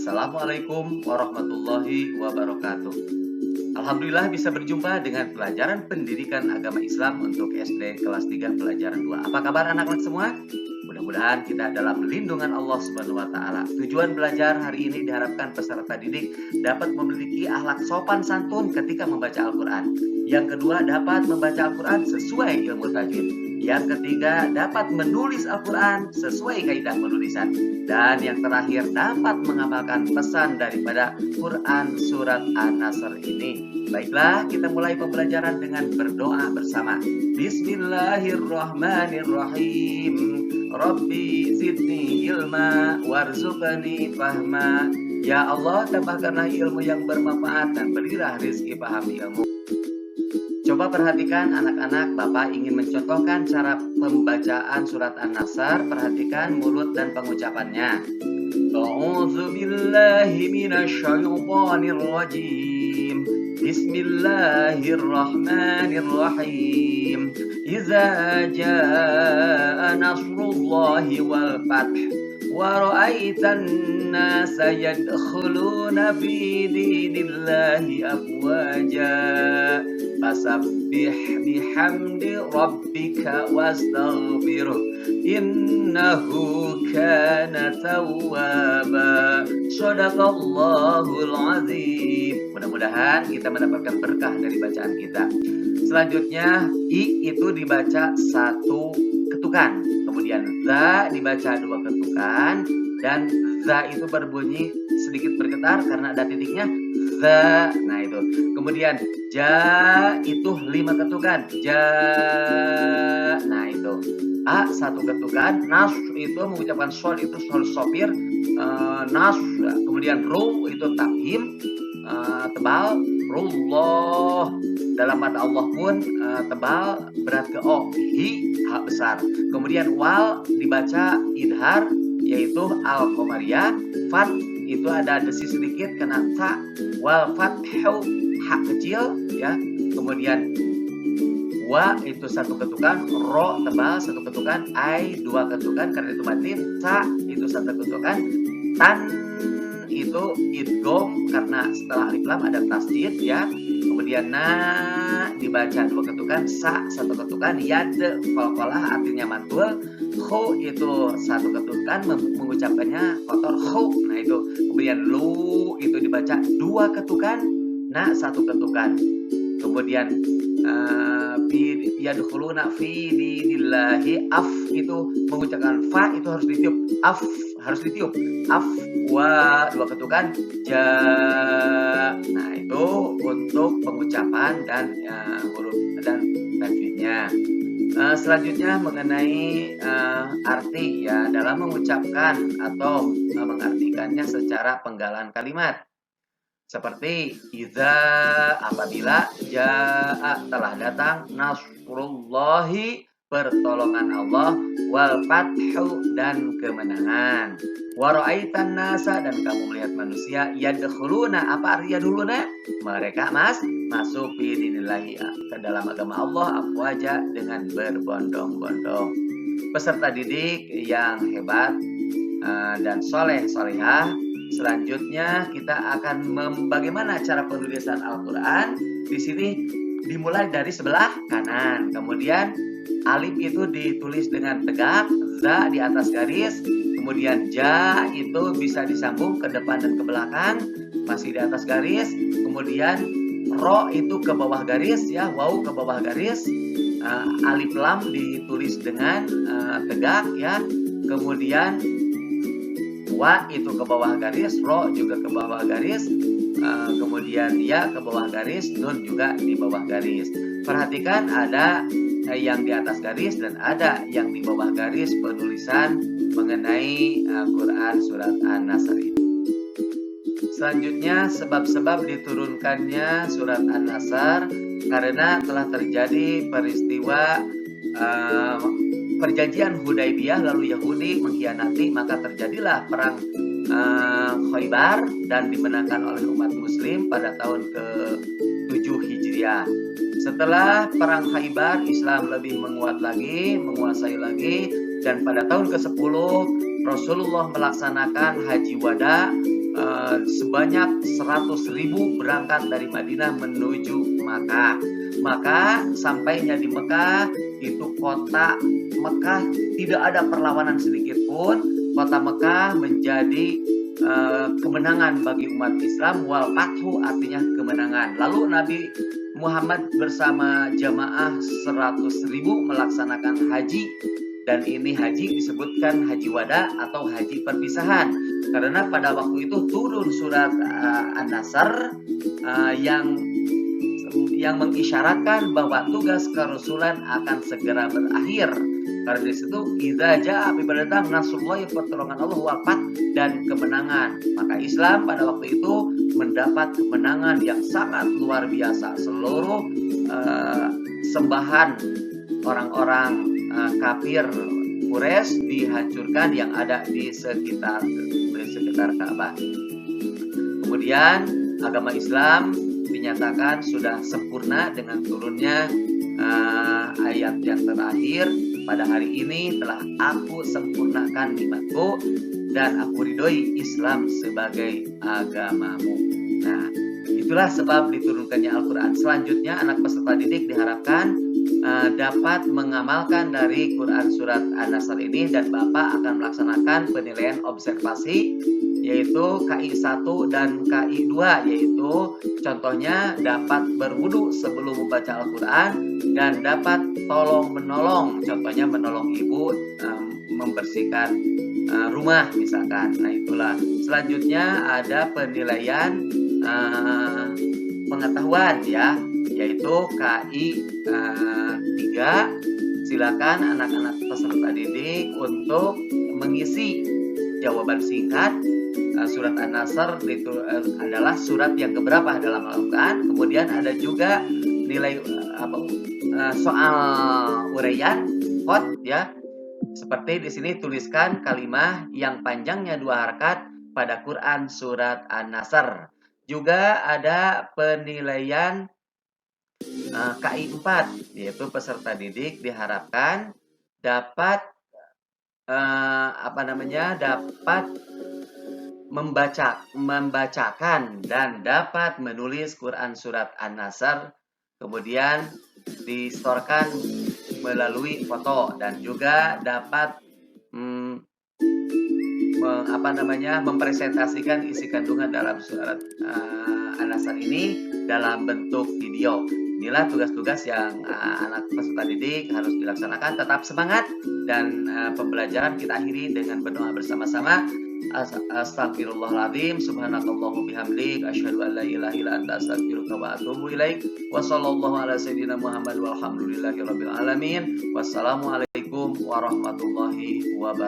Assalamualaikum warahmatullahi wabarakatuh. Alhamdulillah bisa berjumpa dengan pelajaran pendidikan agama Islam untuk SD kelas 3 pelajaran 2. Apa kabar anak-anak semua? Mudah-mudahan kita dalam lindungan Allah Subhanahu wa taala. Tujuan belajar hari ini diharapkan peserta didik dapat memiliki akhlak sopan santun ketika membaca Al-Qur'an. Yang kedua, dapat membaca Al-Qur'an sesuai ilmu tajwid. Yang ketiga, dapat menulis Al-Quran sesuai kaidah penulisan. Dan yang terakhir, dapat mengamalkan pesan daripada Quran surat An-Nasr ini. Baiklah, kita mulai pembelajaran dengan berdoa bersama. Bismillahirrahmanirrahim. Rabbi zidni ilma warzuqni fahma. Ya Allah, tambahkanlah ilmu yang bermanfaat dan berilah rezeki paham ilmu. Coba perhatikan anak-anak, Bapak ingin mencontohkan cara pembacaan surat An-Nasr. Perhatikan mulut dan pengucapannya. A'udzu billahi minasyaitonir rajim. Bismillahirrahmanirrahim. Iza jaa nasrullahi wal fath wa ra'aitan nasa yadkhuluna fi dinillahi afwaja. Fasabbih bihamdi rabbika wastaghfirhu innahu kana tawwaba. Shadaqallahul azim. Mudah-mudahan kita mendapatkan berkah dari bacaan kita. Selanjutnya, I itu dibaca satu ketukan, kemudian za dibaca dua ketukan, dan za itu berbunyi sedikit bergetar karena ada titiknya. Za, nah itu. Kemudian ja itu 5 ketukan. Ja, nah itu. A satu ketukan. Nas itu mengucapkan sol itu sol sopir. Nas, kemudian ru itu tafhim, tebal. Rullah, dalam mata Allah pun tebal, berat ke o. Hi, h besar. Kemudian wal dibaca idhar, yaitu al-qamariyah. Fat itu ada desi sedikit kena ta. Wal fathu, ha kecil ya. Kemudian wa itu satu ketukan, ro tebal satu ketukan, ai dua ketukan karena itu matin, ta itu satu ketukan, tan itu idgham karena setelah alif lam ada tasdid ya. Kemudian na dibaca dua ketukan, sa satu ketukan, yad qalqalah artinya mantul, khu itu satu ketukan mengucapkannya kotor, khu. Nah itu. Kemudian lu itu dibaca dua ketukan, na satu ketukan. Kemudian yadkhuluna fi dinillahi, af itu mengucapkan fa itu harus ditiup, af harus ditiup, af wa dua ketukan, ja. Nah itu untuk pengucapan dan huruf dan tajwidnya. Selanjutnya mengenai arti ya, dalam mengucapkan atau mengartikannya secara penggalan kalimat. Seperti iza, apabila, jaa telah datang, nasrullahi pertolongan Allah, wal fathu dan kemenangan, wa ra'aitan nasa dan kamu melihat manusia, yadkhuluna, apa artinya dulu nak? Mereka masuk fi dinillahi, ke dalam agama Allah, afwaja dengan berbondong-bondong. Peserta didik yang hebat dan soleh-solehah. Selanjutnya kita akan bagaimana cara penulisan Al-Quran. Di sini dimulai dari sebelah kanan. Kemudian alif itu ditulis dengan tegak, za di atas garis. Kemudian ja itu bisa disambung ke depan dan ke belakang, masih di atas garis. Kemudian ro itu ke bawah garis ya, waw ke bawah garis. Alif lam ditulis dengan tegak ya. Kemudian wa itu ke bawah garis, ro juga ke bawah garis, kemudian ya ke bawah garis, nun juga di bawah garis. Perhatikan ada yang di atas garis dan ada yang di bawah garis penulisan mengenai Quran surat An-Nasr ini. Selanjutnya sebab-sebab diturunkannya surat An-Nasr karena telah terjadi peristiwa perjanjian Hudaybiyah, lalu Yahudi mengkhianati, maka terjadilah perang Khaybar dan dimenangkan oleh umat muslim pada tahun ke-7 Hijriah. Setelah perang Khaybar, Islam lebih menguat lagi, menguasai lagi, dan pada tahun ke-10 Rasulullah melaksanakan haji wada sebanyak 100.000 berangkat dari Madinah menuju Makkah. Maka sampainya di Mekah, itu kota Mekah tidak ada perlawanan sedikit pun. Kota Mekah menjadi kemenangan bagi umat Islam. Wal fathu artinya kemenangan. Lalu Nabi Muhammad bersama jamaah 100.000 melaksanakan haji. Dan ini haji disebutkan haji wada atau haji perpisahan. Karena pada waktu itu turun surat An-Nasr yang mengisyaratkan bahwa tugas kerasulan akan segera berakhir. Karena di situ idza jaa bibadatang nasrullahi, pertolongan Allah, wal fath dan kemenangan. Maka Islam pada waktu itu mendapat kemenangan yang sangat luar biasa. Seluruh sembahan orang-orang kafir Quraisy dihancurkan yang ada di sekitar Ka'bah. Kemudian agama Islam dinyatakan sudah sempurna dengan turunnya ayat yang terakhir, pada hari ini telah aku sempurnakan nikmatku dan aku ridhoi Islam sebagai agamamu. Nah, itulah sebab diturunkannya Al-Quran. Selanjutnya anak peserta didik diharapkan dapat mengamalkan dari Quran surat An-Nasr ini, dan Bapak akan melaksanakan penilaian observasi yaitu KI 1 dan KI 2, yaitu contohnya dapat berwudu sebelum membaca Al-Quran dan dapat tolong menolong, contohnya menolong ibu membersihkan rumah misalkan. Nah, itulah. Selanjutnya ada penilaian pengetahuan ya, yaitu KI 3. Silakan anak-anak peserta didik untuk mengisi jawaban singkat. Surat An-Nasr itu adalah surat yang keberapa dalam Al-Quran. Kemudian ada juga nilai soal uraian qad ya. Seperti di sini tuliskan kalimah yang panjangnya 2 harakat pada Quran surat An-Nasr. Juga ada penilaian KI 4, yaitu peserta didik diharapkan dapat dapat membacakan dan dapat menulis Quran surat An-Nasr, kemudian distorkan melalui foto, dan juga dapat mempresentasikan isi kandungan dalam surat An-Nasr ini dalam bentuk video. Inilah tugas-tugas yang anak peserta didik harus dilaksanakan. Tetap semangat, dan pembelajaran kita akhiri dengan berdoa bersama-sama. Astagfirullahaladzim, subhanakallahumma bihamdik, asyhadu an la ilaha illa anta, astaghfiruka wa atubu ilaik. Wa sallallahu ala sayyidina Muhammad walhamdulillahi rabbil alamin. Wassalamualaikum warahmatullahi wabarakatuh.